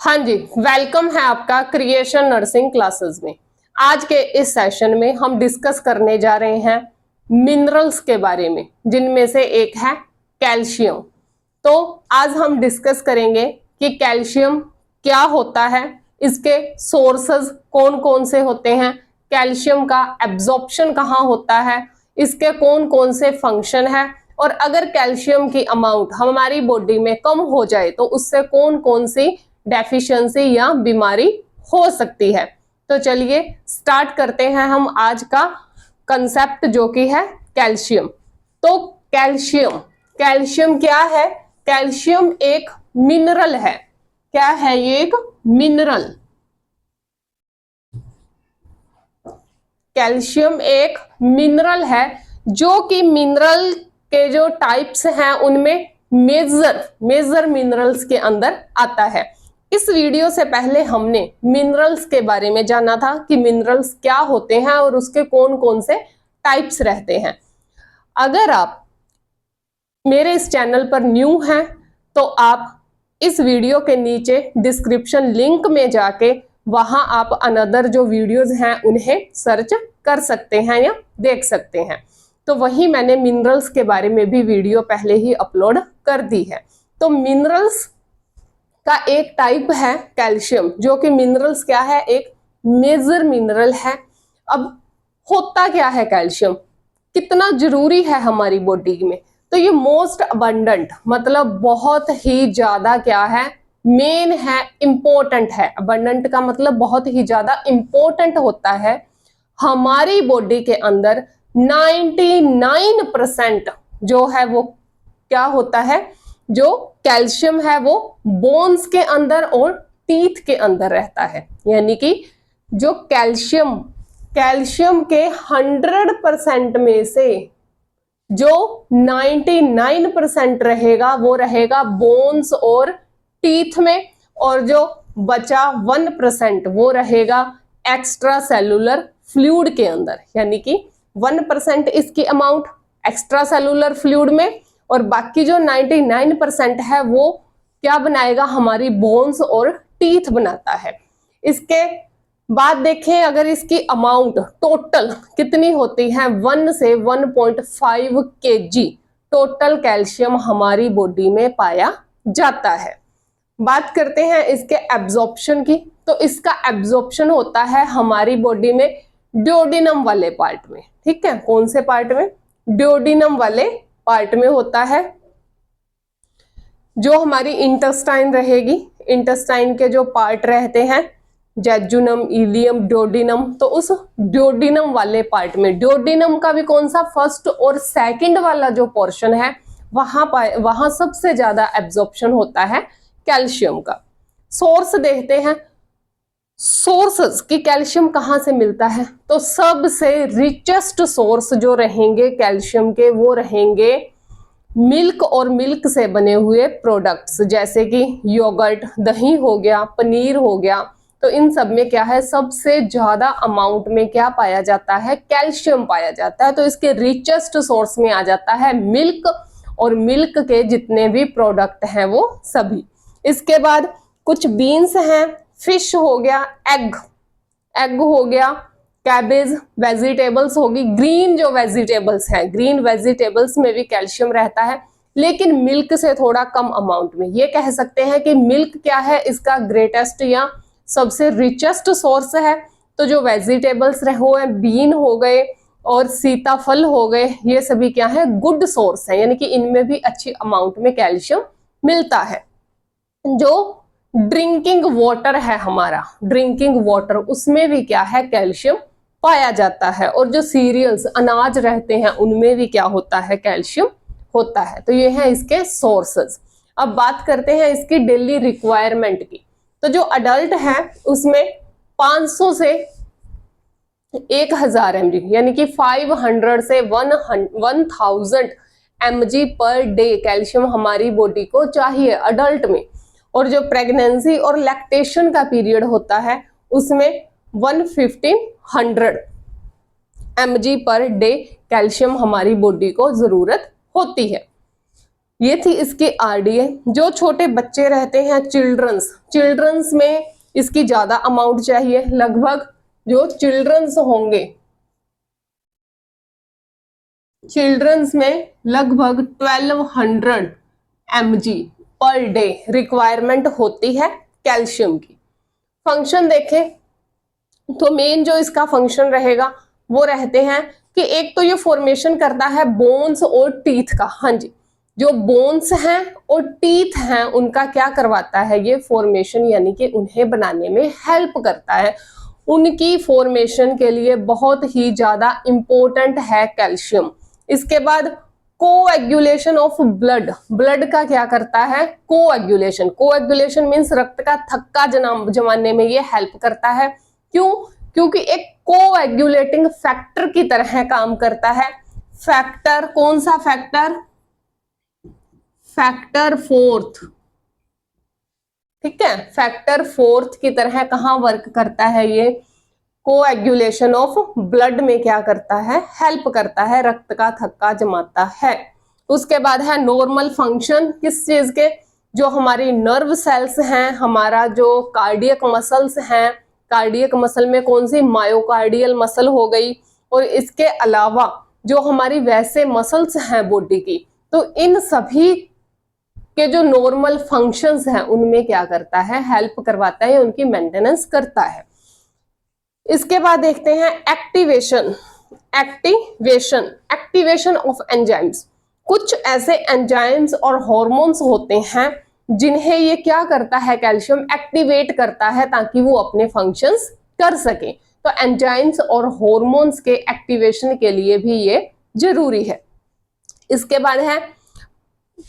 हाँ जी, वेलकम है आपका क्रिएशन नर्सिंग क्लासेस में। आज के इस सेशन में हम डिस्कस करने जा रहे हैं मिनरल्स के बारे में, जिनमें से एक है कैल्शियम। तो आज हम डिस्कस करेंगे कि कैल्शियम क्या होता है, इसके सोर्सेस कौन कौन से होते हैं, कैल्शियम का एब्जॉर्प्शन कहाँ होता है, इसके कौन कौन से फंक्शन है, और अगर कैल्शियम की अमाउंट हमारी बॉडी में कम हो जाए तो उससे कौन कौन सी डेफिशिएंसी या बीमारी हो सकती है। तो चलिए स्टार्ट करते हैं हम आज का कंसेप्ट जो कि है कैल्शियम। तो कैल्शियम क्या है? कैल्शियम एक मिनरल है। क्या है ये? एक मिनरल। कैल्शियम एक मिनरल है जो कि मिनरल के जो टाइप्स हैं उनमें मेजर मिनरल्स के अंदर आता है। इस वीडियो से पहले हमने मिनरल्स के बारे में जाना था कि मिनरल्स क्या होते हैं और उसके कौन कौन से टाइप्स रहते हैं। अगर आप मेरे इस चैनल पर न्यू हैं तो आप इस वीडियो के नीचे डिस्क्रिप्शन लिंक में जाके वहां आप अनदर जो वीडियोस हैं उन्हें सर्च कर सकते हैं या देख सकते हैं। तो वही मैंने मिनरल्स के बारे में भी वीडियो पहले ही अपलोड कर दी है। तो मिनरल्स का एक टाइप है कैल्शियम, जो कि मिनरल्स क्या है, एक मेजर मिनरल है। अब होता क्या है कैल्शियम, कितना जरूरी है हमारी बॉडी में? तो ये मोस्ट अबंडेंट, मतलब बहुत ही ज्यादा क्या है, मेन है, इंपॉर्टेंट है। अबंडेंट का मतलब बहुत ही ज्यादा इंपॉर्टेंट होता है। हमारी बॉडी के अंदर 99% जो है वो क्या होता है, जो कैल्शियम है वो बोन्स के अंदर और टीथ के अंदर रहता है। यानी कि जो कैल्शियम के 100% में से जो 99% रहेगा वो रहेगा बोन्स और टीथ में, और जो बचा 1% वो रहेगा एक्स्ट्रा सेलुलर फ्लूइड के अंदर। यानी कि 1% इसकी अमाउंट एक्स्ट्रा सेलुलर फ्लूइड में, और बाकी जो 99% है वो क्या बनाएगा, हमारी बोन्स और टीथ बनाता है। इसके बाद देखें अगर इसकी अमाउंट टोटल कितनी होती है, 1 से 1.5 kg टोटल कैल्शियम हमारी बॉडी में पाया जाता है। बात करते हैं इसके एब्जॉर्प्शन की। तो इसका एब्जॉर्प्शन होता है हमारी बॉडी में ड्यूोडेनम वाले पार्ट में। ठीक है, कौन से पार्ट में? ड्यूोडेनम वाले पार्ट में होता है। जो हमारी इंटेस्टाइन रहेगी, इंटेस्टाइन के जो पार्ट रहते हैं, जेजुनम, इलियम, ड्यूोडेनम, तो उस ड्यूोडेनम वाले पार्ट में, ड्यूोडेनम का भी कौन सा, फर्स्ट और सेकंड वाला जो पोर्शन है वहां सबसे ज्यादा एब्जॉर्प्शन होता है कैल्शियम का। सोर्स देखते हैं, सोर्सेस की कैल्शियम कहाँ से मिलता है। तो सबसे रिचेस्ट सोर्स जो रहेंगे कैल्शियम के वो रहेंगे मिल्क और मिल्क से बने हुए प्रोडक्ट्स, जैसे कि योगर्ट, दही हो गया, पनीर हो गया। तो इन सब में क्या है, सबसे ज्यादा अमाउंट में क्या पाया जाता है, कैल्शियम पाया जाता है। तो इसके रिचेस्ट सोर्स में आ जाता है मिल्क, और मिल्क के जितने भी प्रोडक्ट हैं वो सभी। इसके बाद कुछ बीन्स हैं, फिश हो गया, एग हो गया, कैबेज, वेजिटेबल्स होगी, ग्रीन जो वेजिटेबल्स हैं, ग्रीन वेजिटेबल्स में भी कैल्शियम रहता है, लेकिन मिल्क से थोड़ा कम अमाउंट में। ये कह सकते हैं कि मिल्क क्या है, इसका ग्रेटेस्ट या सबसे रिचेस्ट सोर्स है। तो जो वेजिटेबल्स हो हैं, बीन हो गए और सीताफल हो गए, ये सभी क्या है, गुड सोर्स है, यानी कि इनमें भी अच्छी अमाउंट में कैल्शियम मिलता है। जो ड्रिंकिंग वाटर है हमारा, ड्रिंकिंग वाटर, उसमें भी क्या है, कैल्शियम पाया जाता है। और जो सीरियल्स, अनाज रहते हैं, उनमें भी क्या होता है, कैल्शियम होता है। तो ये है इसके सोर्सेस। अब बात करते हैं इसकी डेली रिक्वायरमेंट की। तो जो अडल्ट है उसमें 500 से 1000 mg, यानी कि 500 से 1000 mg पर डे कैल्शियम हमारी बॉडी को चाहिए अडल्ट में। और जो प्रेगनेंसी और लैक्टेशन का पीरियड होता है उसमें 1500 mg पर डे कैल्शियम हमारी बॉडी को जरूरत होती है। ये थी इसकी आरडीए। जो छोटे बच्चे रहते हैं चिल्ड्रंस में इसकी ज्यादा अमाउंट चाहिए, लगभग जो चिल्ड्रंस होंगे चिल्ड्रंस में लगभग 1200 mg पर डे रिक्वायरमेंट होती है कैल्शियम की। फंक्शन देखें तो मेन जो इसका फंक्शन रहेगा वो रहते हैं कि एक तो ये फॉर्मेशन करता है बोन्स और टीथ का। हाँ जी, जो बोन्स हैं और टीथ हैं उनका क्या करवाता है ये फॉर्मेशन, यानी कि उन्हें बनाने में हेल्प करता है। उनकी फॉर्मेशन के लिए बहुत ही ज्यादा इंपॉर्टेंट है कैल्शियम। इसके बाद कोएगुलेशन ऑफ ब्लड का क्या करता है, कोएगुलेशन मींस रक्त का थक्का जमाने में ये हेल्प करता है। क्यों? क्योंकि एक कोएगुलेटिंग फैक्टर की तरह काम करता है। फैक्टर कौन सा फैक्टर? फैक्टर फोर्थ, ठीक है, फैक्टर फोर्थ की तरह कहां वर्क करता है ये, कोएगुलेशन ऑफ ब्लड में क्या करता है, हेल्प करता है, रक्त का थक्का जमाता है। उसके बाद है नॉर्मल फंक्शन, किस चीज के, जो हमारी नर्व सेल्स हैं, हमारा जो कार्डियक मसल्स हैं, कार्डियक मसल में कौन सी, मायोकार्डियल मसल हो गई, और इसके अलावा जो हमारी वैसे मसल्स हैं बॉडी की, तो इन सभी के जो नॉर्मल फंक्शंस हैं उनमें क्या करता है, हेल्प करवाता है, उनकी मेंटेनेंस करता है। इसके बाद देखते हैं एक्टिवेशन ऑफ एंजाइम्स। कुछ ऐसे एंजाइम्स और हॉर्मोन्स होते हैं जिन्हें ये क्या करता है, कैल्शियम एक्टिवेट करता है ताकि वो अपने फंक्शंस कर सके। तो एंजाइम्स और हॉर्मोन्स के एक्टिवेशन के लिए भी ये जरूरी है। इसके बाद है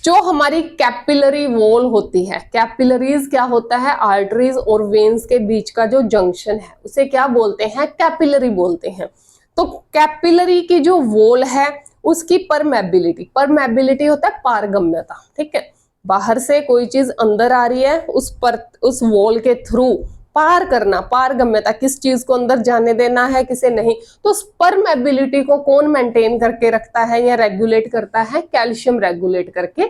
जो हमारी कैपिलरी वॉल होती है, कैपिलरीज क्या होता है, आर्टरीज और वेन्स के बीच का जो जंक्शन है उसे क्या बोलते हैं, कैपिलरी बोलते हैं। तो कैपिलरी की जो वॉल है उसकी परमेबिलिटी होता है पारगम्यता, ठीक है, बाहर से कोई चीज अंदर आ रही है उस वॉल के थ्रू पार करना, पारगम्यता, किस चीज को अंदर जाने देना है किसे नहीं, तो उस परमेबिलिटी को कौन मेंटेन करके रखता है या रेगुलेट करता है, कैल्शियम रेगुलेट करके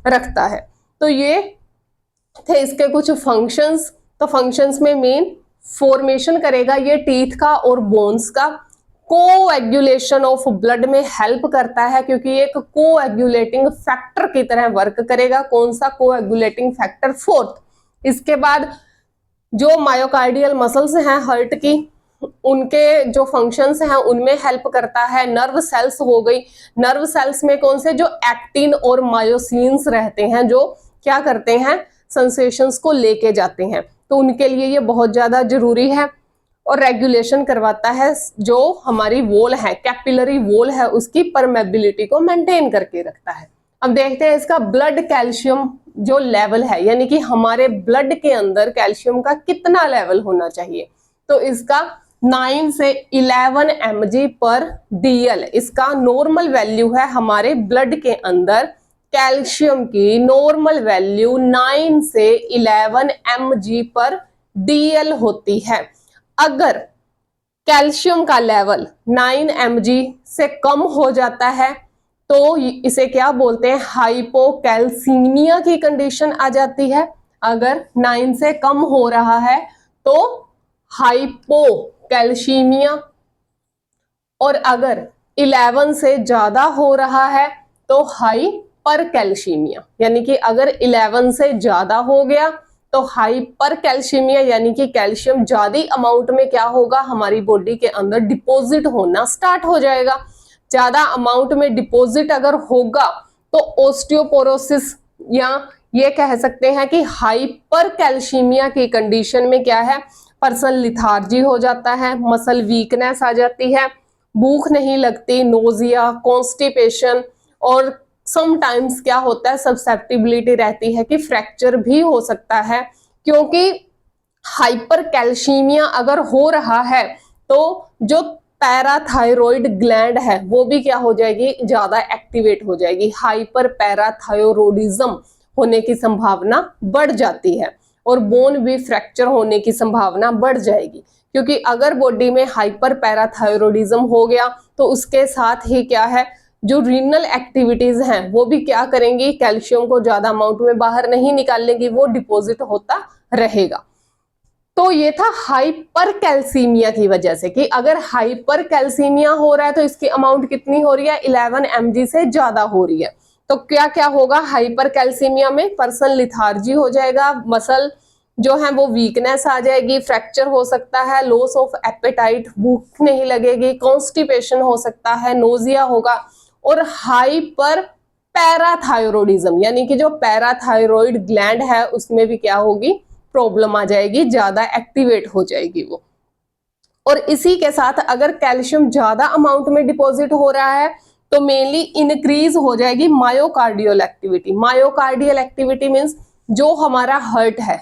रखता है। तो ये थे इसके कुछ फंक्शंस। तो फंक्शंस में मेन फॉर्मेशन करेगा ये टीथ का और बोन्स का, कोएगुलेशन ऑफ ब्लड में हेल्प करता है क्योंकि एक कोएगुलेटिंग फैक्टर की तरह वर्क करेगा। कौन सा कोएगुलेटिंग फैक्टर, फोर्थ। इसके बाद जो मायोकार्डियल मसल्स हैं हार्ट की, उनके जो फंक्शंस हैं उनमें हेल्प करता है। नर्व सेल्स हो गई, नर्व सेल्स में कौन से, जो एक्टिन और मायोसिन्स रहते हैं जो क्या करते हैं, सेंसेशंस को लेके जाते हैं, तो उनके लिए ये बहुत ज्यादा जरूरी है। और रेगुलेशन करवाता है जो हमारी वॉल है, कैपिलरी वॉल है, उसकी परमेबिलिटी को मेंटेन करके रखता है। अब देखते हैं इसका ब्लड कैल्शियम जो लेवल है, यानी कि हमारे ब्लड के अंदर कैल्शियम का कितना लेवल होना चाहिए। तो इसका 9 से 11 mg पर DL इसका नॉर्मल वैल्यू है। हमारे ब्लड के अंदर कैल्शियम की नॉर्मल वैल्यू 9 से 11 mg पर DL होती है। अगर कैल्शियम का लेवल 9 mg से कम हो जाता है तो इसे क्या बोलते हैं, हाइपोकैल्सीमिया की कंडीशन आ जाती है। अगर 9 से कम हो रहा है तो हाइपोकैल्सीमिया, और अगर 11 से ज्यादा हो रहा है तो हाइपरकैल्सीमिया। यानी कि अगर 11 से ज्यादा हो गया तो हाइपरकैल्सीमिया, यानी कि कैल्शियम ज्यादा अमाउंट में क्या होगा, हमारी बॉडी के अंदर डिपॉजिट होना स्टार्ट हो जाएगा। ज्यादा अमाउंट में डिपॉजिट अगर होगा तो ऑस्टियोपोरोसिस, या ये कह सकते हैं कि हाइपरकैल्सीमिया की कंडीशन में क्या है, पर्सन लिथार्जी हो जाता है, मसल वीकनेस आ जाती है, भूख नहीं लगती, नोजिया, कॉन्स्टिपेशन, और समटाइम्स क्या होता है, सब्सेप्टिबिलिटी रहती है कि फ्रैक्चर भी हो सकता है। क्योंकि हाइपरकैल्सीमिया अगर हो रहा है तो जो पैराथायरॉइड ग्लैंड है वो भी क्या हो जाएगी, ज्यादा एक्टिवेट हो जाएगी। हाइपर पैराथायरोडिज्म होने की संभावना बढ़ जाती है और बोन भी फ्रैक्चर होने की संभावना बढ़ जाएगी। क्योंकि अगर बॉडी में हाइपर पैराथायरोडिज्म हो गया तो उसके साथ ही क्या है, जो रीनल एक्टिविटीज हैं वो भी क्या करेंगी, कैल्शियम को ज्यादा अमाउंट में बाहर नहीं निकालेंगी, वो डिपॉजिट होता रहेगा। तो ये था हाइपर कैल्सीमिया की वजह से, कि अगर हाइपर कैल्सीमिया हो रहा है तो इसकी अमाउंट कितनी हो रही है, 11 mg से ज्यादा हो रही है। तो क्या क्या होगा हाइपर कैल्सीमिया में, पर्सन लिथार्जी हो जाएगा, मसल जो है वो वीकनेस आ जाएगी, फ्रैक्चर हो सकता है, लॉस ऑफ एपेटाइट, भूख नहीं लगेगी, कॉन्स्टिपेशन हो सकता है, नोजिया होगा, और हाइपर पैराथायरोडिज्म यानी कि जो पैराथायरॉइड ग्लैंड है उसमें भी क्या होगी, प्रॉब्लम आ जाएगी, ज्यादा एक्टिवेट हो जाएगी वो। और इसी के साथ अगर कैल्शियम ज्यादा अमाउंट में डिपॉजिट हो रहा है तो मेनली इंक्रीज हो जाएगी myocardial activity. Myocardial activity means जो हमारा हार्ट है,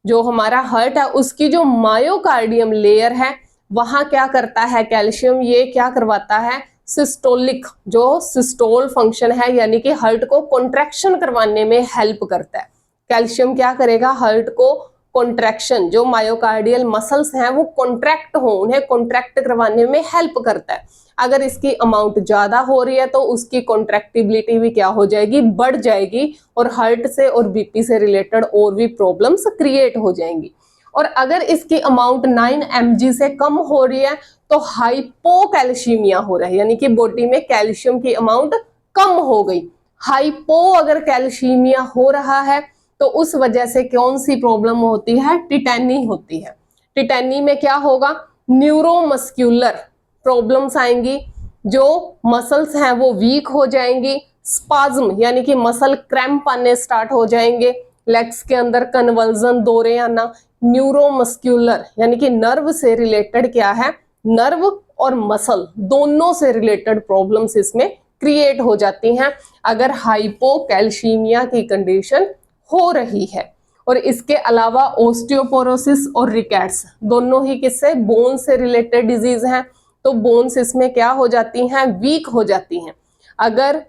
जो हमारा हार्ट है उसकी जो मायोकार्डियम लेयर है वहां क्या करता है कैल्शियम, ये क्या करवाता है, सिस्टोलिक जो सिस्टोल फंक्शन है यानी कि हार्ट को कॉन्ट्रैक्शन करवाने में हेल्प करता है। कैल्शियम क्या करेगा, हार्ट को कॉन्ट्रैक्शन, जो मायोकार्डियल मसल्स हैं वो कॉन्ट्रैक्ट हो, उन्हें कॉन्ट्रैक्ट करवाने में हेल्प करता है। अगर इसकी अमाउंट ज्यादा हो रही है तो उसकी कॉन्ट्रैक्टिबिलिटी भी क्या हो जाएगी, बढ़ जाएगी, और हार्ट से और बीपी से रिलेटेड और भी प्रॉब्लम्स क्रिएट हो जाएंगी। और अगर इसकी अमाउंट 9 mg से कम हो रही है तो हाइपोकैल्सीमिया हो रहा है, यानी कि बॉडी में कैल्शियम की अमाउंट कम हो गई। हाइपो अगर कैल्सीमिया हो रहा है तो उस वजह से कौन सी प्रॉब्लम होती है, टिटैनी होती है। टिटैनी में क्या होगा, न्यूरोमस्क्यूलर प्रॉब्लम्स आएंगी, जो मसल्स हैं वो वीक हो जाएंगी, स्पाज्म यानी कि मसल क्रैम्प आने स्टार्ट हो जाएंगे, लेग्स के अंदर कन्वल्जन, दौरे आना। न्यूरोमस्क्यूलर यानी कि नर्व से रिलेटेड क्या है, नर्व और मसल दोनों से रिलेटेड प्रॉब्लम्स इसमें क्रिएट हो जाती हैं अगर हाइपोकैल्सीमिया की कंडीशन हो रही है। और इसके अलावा ओस्टियोपोरोसिस और रिकेट्स दोनों ही किससे, बोन से रिलेटेड डिजीज हैं, तो बोन्स इसमें क्या हो जाती हैं, वीक हो जाती हैं। अगर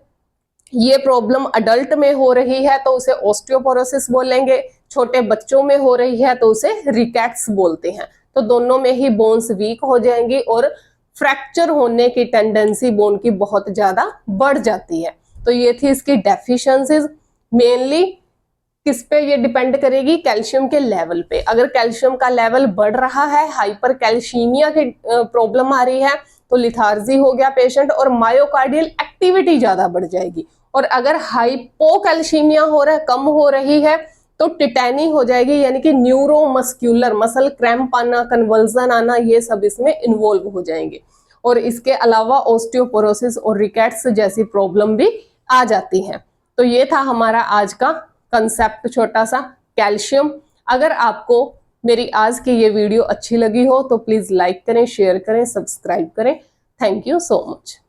ये प्रॉब्लम अडल्ट में हो रही है तो उसे ओस्टियोपोरोसिस बोलेंगे, छोटे बच्चों में हो रही है तो उसे रिकेट्स बोलते हैं। तो दोनों में ही बोन्स वीक हो जाएंगी और फ्रैक्चर होने की टेंडेंसी बोन की बहुत ज्यादा बढ़ जाती है। तो ये थी इसकी डेफिशिएंसीज। मेनली किस पे ये डिपेंड करेगी, कैल्शियम के लेवल पे। अगर कैल्शियम का लेवल बढ़ रहा है, हाइपर कैल्सीमिया की प्रॉब्लम आ रही है तो लिथार्जी हो गया पेशेंट और मायोकार्डियल एक्टिविटी ज्यादा बढ़ जाएगी। और अगर हाइपोकैल्सीमिया हो रहा है, कम हो रही है, तो टिटैनी हो जाएगी यानी कि न्यूरोमस्क्यूलर, मसल क्रैम्प आना, कन्वल्जन आना, ये सब इसमें इन्वॉल्व हो जाएंगे। और इसके अलावा ओस्टियोपोरोसिस और रिकेट्स जैसी प्रॉब्लम भी आ जाती है। तो ये था हमारा आज का कंसेप्ट छोटा सा, कैल्शियम। अगर आपको मेरी आज की ये वीडियो अच्छी लगी हो तो प्लीज लाइक करें, शेयर करें, सब्सक्राइब करें। Thank you so much.